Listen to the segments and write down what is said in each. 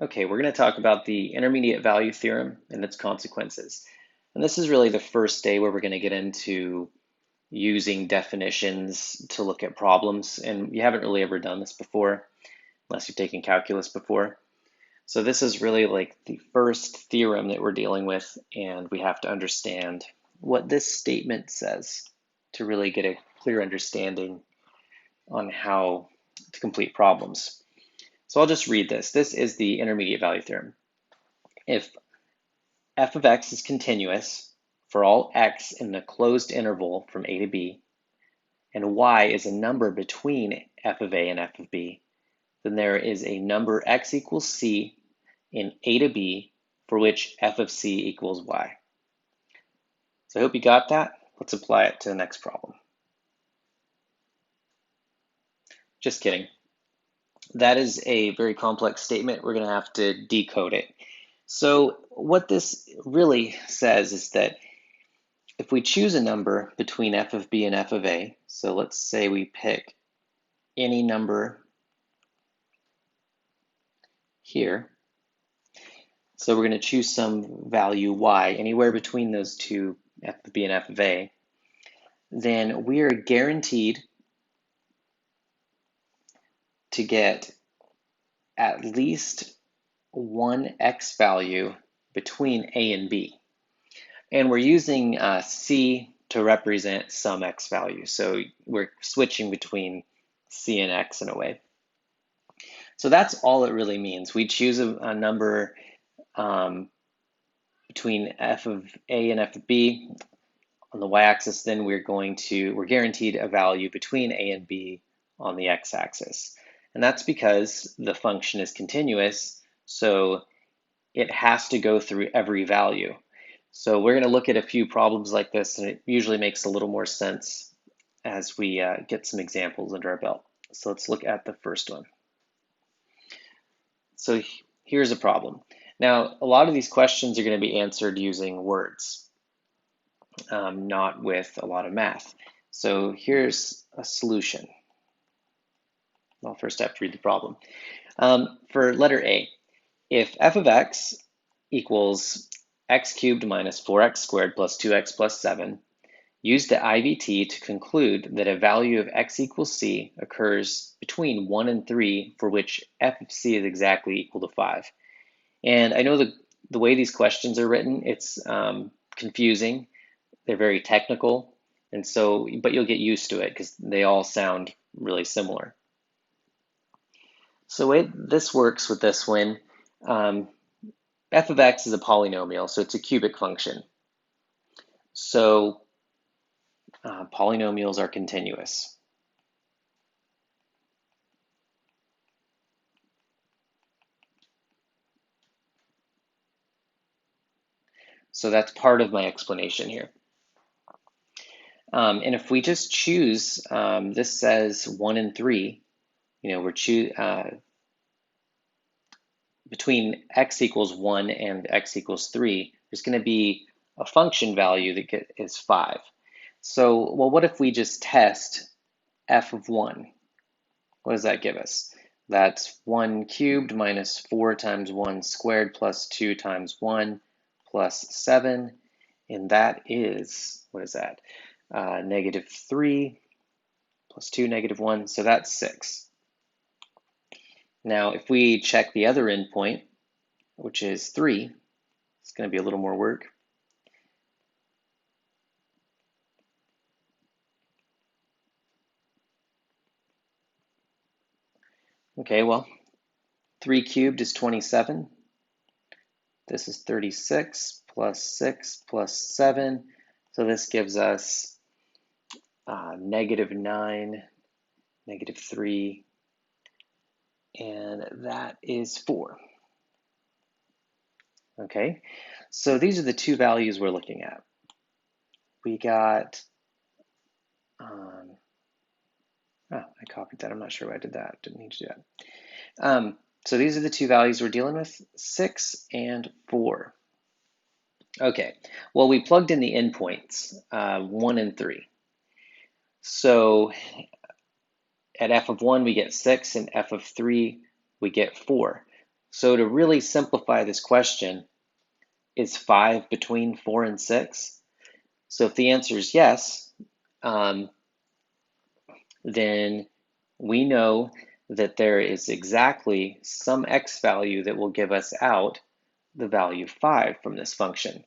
Okay, we're going to talk about the intermediate value theorem and its consequences. And this is really the first day where we're going to get into using definitions to look at problems. And you haven't really ever done this before, unless you've taken calculus before. So this is really like the first theorem that we're dealing with, and we have to understand what this statement says to really get a clear understanding on how to complete problems. So I'll just read this. This is the intermediate value theorem. If f of x is continuous for all x in a closed interval from a to b, and y is a number between f of a and f of b, then there is a number x equals c in a to b for which f of c equals y. So I hope you got that. Let's apply it to the next problem. Just kidding. That is a very complex statement. We're going to have to decode it. So what this really says is that if we choose a number between f of b and f of a, so let's say we pick any number here. So we're going to choose some value y, anywhere between those two, f of b and f of a. Then we are guaranteed to get at least one x value between a and b. And we're using c to represent some x value. So we're switching between c and x in a way. So that's all it really means. We choose a number between f of a and f of b on the y-axis, then we're guaranteed a value between a and b on the x-axis. And that's because the function is continuous, so it has to go through every value. So we're going to look at a few problems like this, and it usually makes a little more sense as we get some examples under our belt. So let's look at the first one. So here's a problem. Now, a lot of these questions are going to be answered using words, not with a lot of math. So here's a solution. I'll first have to read the problem. For letter A, if f of x equals x cubed minus 4x squared plus 2x plus 7, use the IVT to conclude that a value of x equals c occurs between 1 and 3 for which f of c is exactly equal to 5. And I know the way these questions are written, it's confusing. They're very technical, and so, but you'll get used to it because they all sound really similar. So the way this works with this one, f of x is a polynomial, so it's a cubic function. So polynomials are continuous. So that's part of my explanation here. And if we just choose, this says 1 and 3, we're between x equals 1 and x equals 3, there's going to be a function value that is 5. So, well, what if we just test f of 1? What does that give us? That's 1 cubed minus 4 times 1 squared plus 2 times 1 plus 7. And that is, what is that? Negative 3 plus 2, negative 1. So that's 6. Now, if we check the other endpoint, which is 3, it's going to be a little more work. Okay, well, 3 cubed is 27. This is 36 plus 6 plus 7. So this gives us negative 9, negative 3, and that is 4. Okay, so these are the two values we're looking at. We got, I copied that. I'm not sure why I did that. Didn't need to do that. So these are the two values we're dealing with, 6 and 4. Okay, well, we plugged in the endpoints, 1 and 3. So at f of 1, we get 6, and f of 3, we get 4. So to really simplify this question, is 5 between 4 and 6? So if the answer is yes, then we know that there is exactly some x value that will give us out the value 5 from this function,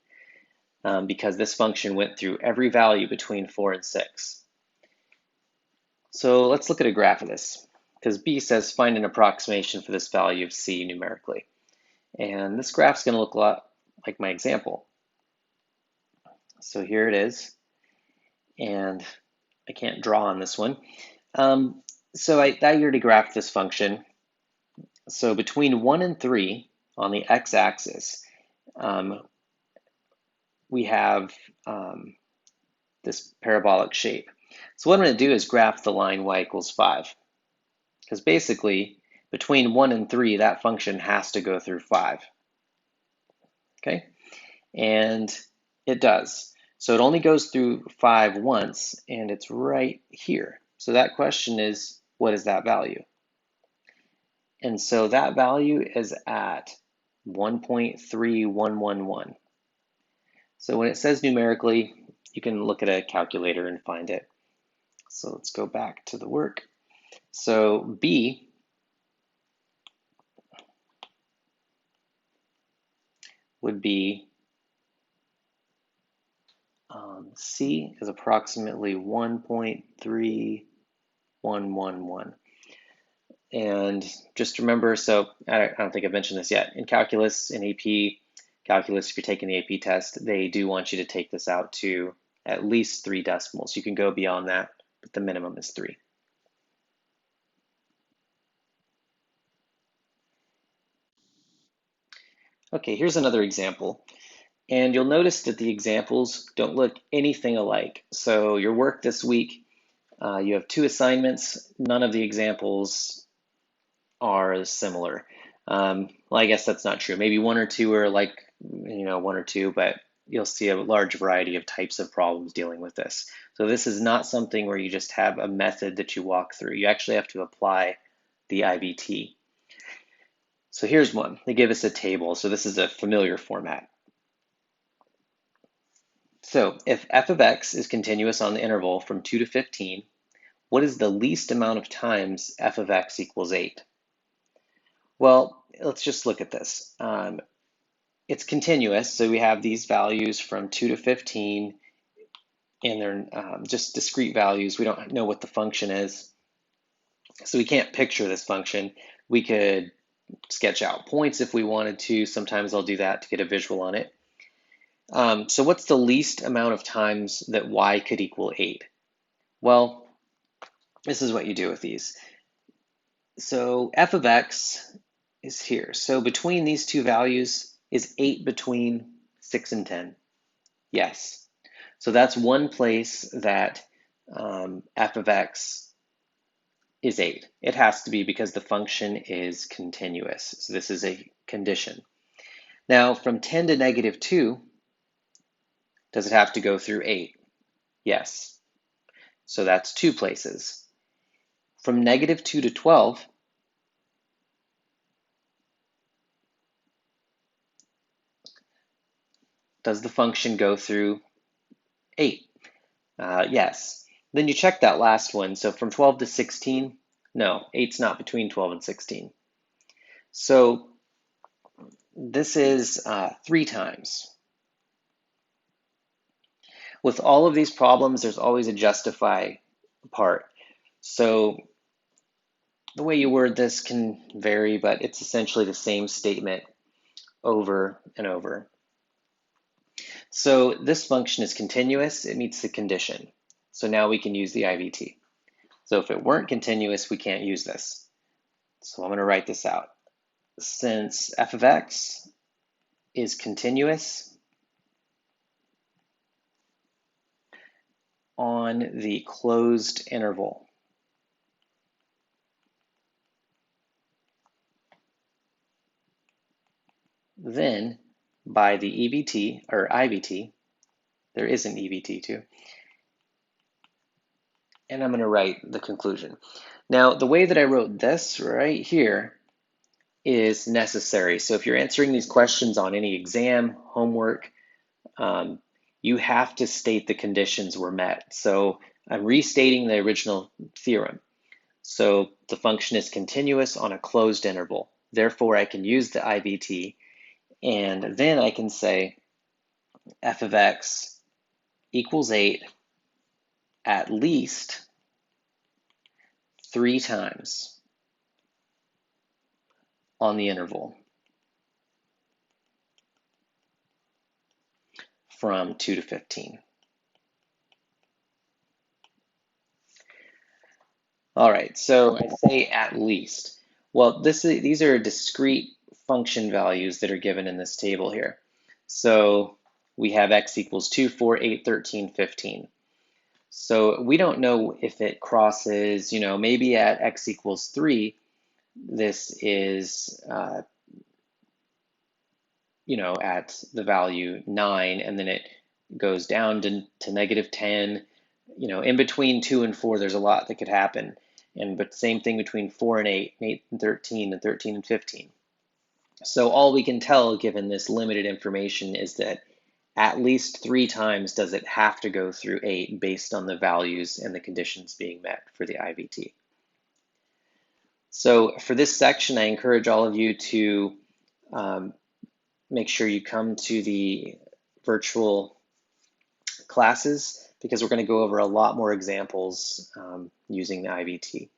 because this function went through every value between 4 and 6. So let's look at a graph of this, because B says find an approximation for this value of C numerically. And this graph is going to look a lot like my example. So here it is, and I can't draw on this one. So I already graphed this function. So between 1 and 3 on the x-axis, we have this parabolic shape. So what I'm going to do is graph the line y equals 5. Because basically, between 1 and 3, that function has to go through 5. Okay? And it does. So it only goes through 5 once, and it's right here. So that question is, what is that value? And so that value is at 1.3111. So when it says numerically, you can look at a calculator and find it. So let's go back to the work. So B would be C is approximately 1.3111. And just remember, so I don't think I've mentioned this yet, in calculus, in AP calculus, if you're taking the AP test, they do want you to take this out to at least 3 decimals. You can go beyond that, but the minimum is 3. Okay, here's another example. And you'll notice that the examples don't look anything alike. So your work this week, you have 2 assignments. None of the examples are similar. Well, I guess that's not true. Maybe 1 or 2 are like, 1 or 2, but you'll see a large variety of types of problems dealing with this. So this is not something where you just have a method that you walk through. You actually have to apply the IVT. So here's one. They give us a table. So this is a familiar format. So if f of x is continuous on the interval from 2 to 15, what is the least amount of times f of x equals 8? Well, let's just look at this. It's continuous, so we have these values from 2 to 15, and they're just discrete values. We don't know what the function is, so we can't picture this function. We could sketch out points if we wanted to. Sometimes I'll do that to get a visual on it. So what's the least amount of times that y could equal 8? Well, this is what you do with these. So f of x is here. So between these two values, is 8 between 6 and 10? Yes. So that's one place that f of x is 8. It has to be because the function is continuous. So this is a condition. Now from 10 to negative 2, does it have to go through 8? Yes. So that's 2 places. From negative 2 to 12, does the function go through 8? Yes. Then you check that last one. So from 12 to 16, no, 8's not between 12 and 16. So this is 3 times. With all of these problems, there's always a justify part. So the way you word this can vary, but it's essentially the same statement over and over. So this function is continuous, it meets the condition. So now we can use the IVT. So if it weren't continuous, we can't use this. So I'm going to write this out. Since f of x is continuous on the closed interval, then by the EVT, or IVT, there is an EVT too, and I'm going to write the conclusion. Now, the way that I wrote this right here is necessary. So if you're answering these questions on any exam, homework, you have to state the conditions were met. So I'm restating the original theorem. So the function is continuous on a closed interval. Therefore, I can use the IVT, and then I can say f of x equals 8 at least 3 times on the interval from 2 to 15. All right, so I say at least. Well, these are discrete function values that are given in this table here. So we have x equals 2, 4, 8, 13, 15. So we don't know if it crosses, maybe at x equals 3, this is, at the value 9, and then it goes down to negative 10. In between 2 and 4, there's a lot that could happen. But same thing between 4 and 8, 8 and 13, and 13 and 15. So all we can tell, given this limited information, is that at least 3 times does it have to go through 8 based on the values and the conditions being met for the IVT. So for this section, I encourage all of you to make sure you come to the virtual classes, because we're going to go over a lot more examples using the IVT.